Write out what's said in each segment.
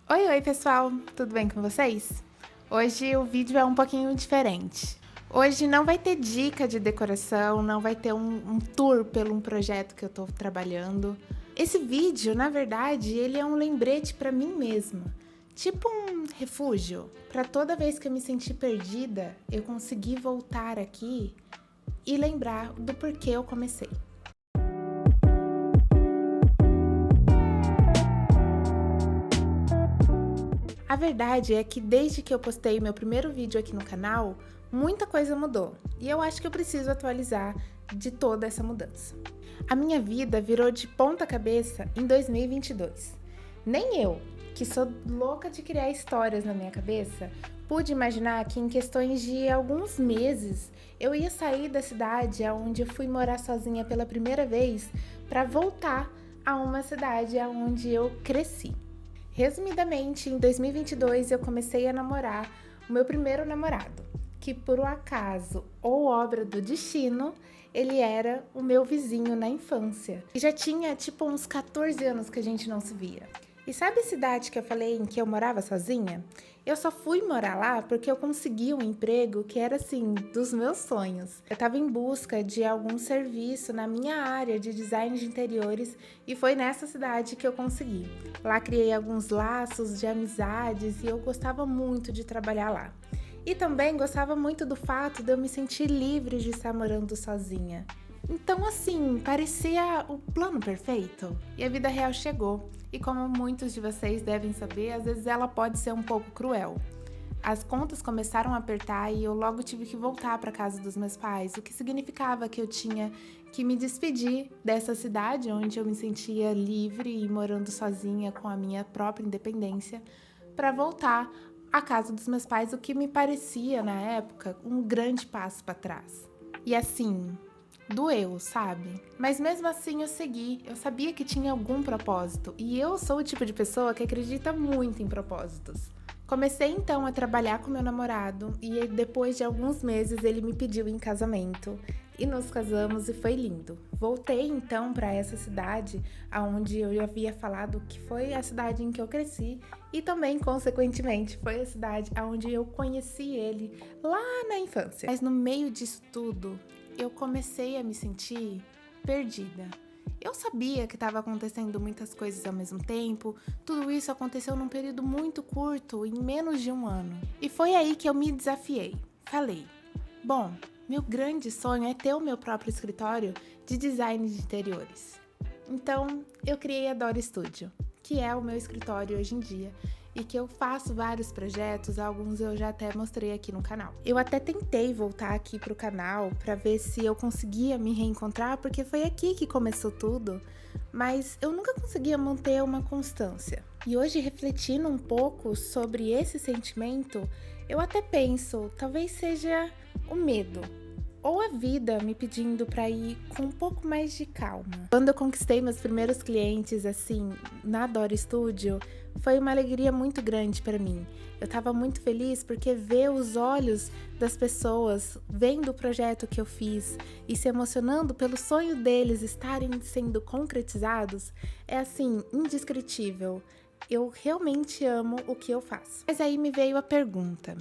Oi, pessoal, tudo bem com vocês? Hoje o vídeo é um pouquinho diferente. Hoje não vai ter dica de decoração, não vai ter um tour pelo um projeto que eu tô trabalhando. Esse vídeo, na verdade, ele é um lembrete para mim mesma. Tipo um refúgio, para toda vez que eu me sentir perdida, eu conseguir voltar aqui e lembrar do porquê eu comecei. A verdade é que desde que eu postei meu primeiro vídeo aqui no canal, muita coisa mudou e eu acho que eu preciso atualizar de toda essa mudança. A minha vida virou de ponta cabeça em 2022. Nem eu, que sou louca de criar histórias na minha cabeça, pude imaginar que em questões de alguns meses eu ia sair da cidade onde eu fui morar sozinha pela primeira vez para voltar a uma cidade onde eu cresci. Resumidamente, em 2022 eu comecei a namorar o meu primeiro namorado, que por um acaso ou obra do destino, ele era o meu vizinho na infância. E já tinha tipo uns 14 anos que a gente não se via. E sabe a cidade que eu falei em que eu morava sozinha? Eu só fui morar lá porque eu consegui um emprego que era assim, dos meus sonhos. Eu estava em busca de algum serviço na minha área de design de interiores e foi nessa cidade que eu consegui. Lá criei alguns laços de amizades e eu gostava muito de trabalhar lá. E também gostava muito do fato de eu me sentir livre de estar morando sozinha. Então, assim, parecia o plano perfeito. E a vida real chegou. E como muitos de vocês devem saber, às vezes ela pode ser um pouco cruel. As contas começaram a apertar e eu logo tive que voltar para casa dos meus pais, o que significava que eu tinha que me despedir dessa cidade onde eu me sentia livre e morando sozinha com a minha própria independência, para voltar à casa dos meus pais, o que me parecia na época um grande passo para trás. E assim, doeu, sabe? Mas mesmo assim eu segui, eu sabia que tinha algum propósito e eu sou o tipo de pessoa que acredita muito em propósitos. Comecei então a trabalhar com meu namorado e depois de alguns meses ele me pediu em casamento e nos casamos e foi lindo. Voltei então para essa cidade aonde eu já havia falado que foi a cidade em que eu cresci e também consequentemente foi a cidade aonde eu conheci ele lá na infância. Mas no meio disso tudo, eu comecei a me sentir perdida. Eu sabia que estava acontecendo muitas coisas ao mesmo tempo, tudo isso aconteceu num período muito curto, em menos de um ano. E foi aí que eu me desafiei. Falei: bom, meu grande sonho é ter o meu próprio escritório de design de interiores. Então, eu criei a Dora Studio, que é o meu escritório hoje em dia e que eu faço vários projetos, alguns eu já até mostrei aqui no canal. Eu até tentei voltar aqui pro canal para ver se eu conseguia me reencontrar, porque foi aqui que começou tudo, mas eu nunca conseguia manter uma constância. E hoje, refletindo um pouco sobre esse sentimento, eu até penso, talvez seja o medo. Ou a vida me pedindo para ir com um pouco mais de calma. Quando eu conquistei meus primeiros clientes, assim, na Dora Studio, foi uma alegria muito grande para mim. Eu estava muito feliz porque ver os olhos das pessoas vendo o projeto que eu fiz e se emocionando pelo sonho deles estarem sendo concretizados é, assim, indescritível. Eu realmente amo o que eu faço. Mas aí me veio a pergunta: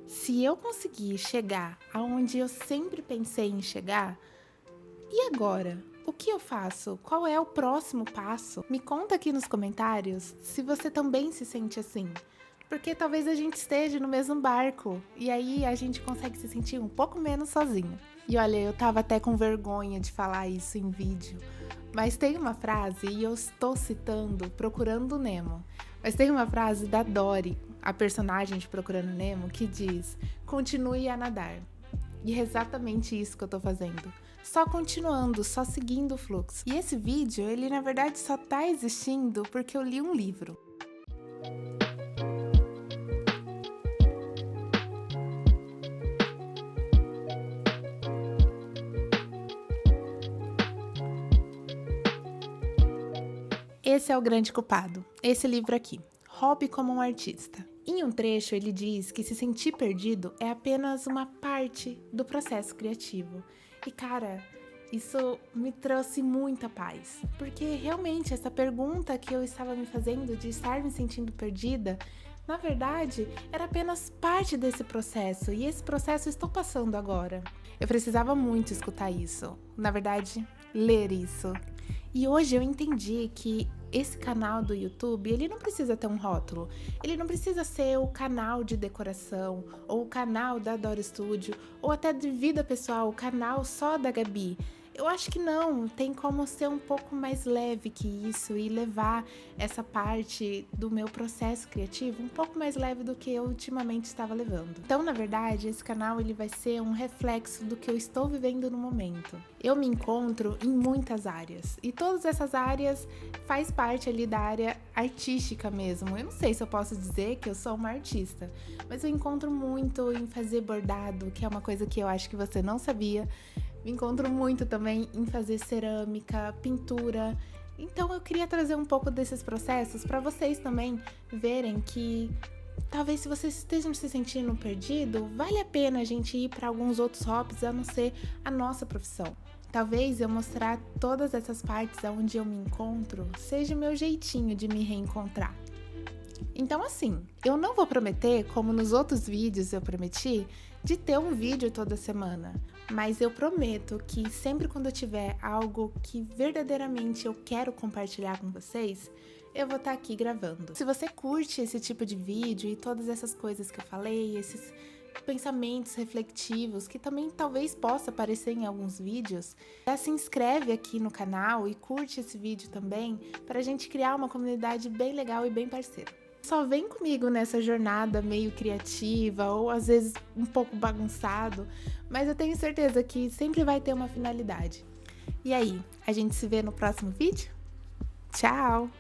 se eu conseguir chegar aonde eu sempre pensei em chegar, e agora? O que eu faço? Qual é o próximo passo? Me conta aqui nos comentários se você também se sente assim. Porque talvez a gente esteja no mesmo barco e aí a gente consegue se sentir um pouco menos sozinho. E olha, eu tava até com vergonha de falar isso em vídeo, mas tem uma frase, e eu estou citando Procurando Nemo, mas tem uma frase da Dory, a personagem de Procurando Nemo, que diz: continue a nadar. E é exatamente isso que eu tô fazendo. Só continuando, só seguindo o fluxo. E esse vídeo, ele na verdade só tá existindo porque eu li um livro. Esse é o grande culpado, esse livro aqui, Hobby como um Artista. Em um trecho ele diz que se sentir perdido é apenas uma parte do processo criativo. E cara, Isso me trouxe muita paz, porque realmente essa pergunta que eu estava me fazendo de estar me sentindo perdida, na verdade, era apenas parte desse processo e esse processo eu estou passando agora. Eu precisava muito escutar isso, na verdade, ler isso. E hoje eu entendi que esse canal do YouTube, ele não precisa ter um rótulo. Ele não precisa ser o canal de decoração, ou o canal da Dora Studio, ou até de vida pessoal, o canal só da Gabi. Eu acho que não, tem como ser um pouco mais leve que isso e levar essa parte do meu processo criativo um pouco mais leve do que eu ultimamente estava levando. Então, na verdade, esse canal ele vai ser um reflexo do que eu estou vivendo no momento. Eu me encontro em muitas áreas e todas essas áreas faz parte ali da área artística mesmo. Eu não sei se eu posso dizer que eu sou uma artista, mas eu encontro muito em fazer bordado, que é uma coisa que eu acho que você não sabia. Me encontro muito também em fazer cerâmica, pintura. Então eu queria trazer um pouco desses processos para vocês também verem que talvez se vocês estejam se sentindo perdido, vale a pena a gente ir para alguns outros hobbies a não ser a nossa profissão. Talvez eu mostrar todas essas partes onde eu me encontro seja o meu jeitinho de me reencontrar. Então assim, eu não vou prometer, como nos outros vídeos eu prometi, de ter um vídeo toda semana. Mas eu prometo que sempre quando eu tiver algo que verdadeiramente eu quero compartilhar com vocês, eu vou estar aqui gravando. Se você curte esse tipo de vídeo e todas essas coisas que eu falei, esses pensamentos reflexivos que também talvez possa aparecer em alguns vídeos, já se inscreve aqui no canal e curte esse vídeo também para a gente criar uma comunidade bem legal e bem parceira. Só vem comigo nessa jornada meio criativa ou às vezes um pouco bagunçado, mas eu tenho certeza que sempre vai ter uma finalidade. E aí, a gente se vê no próximo vídeo? Tchau!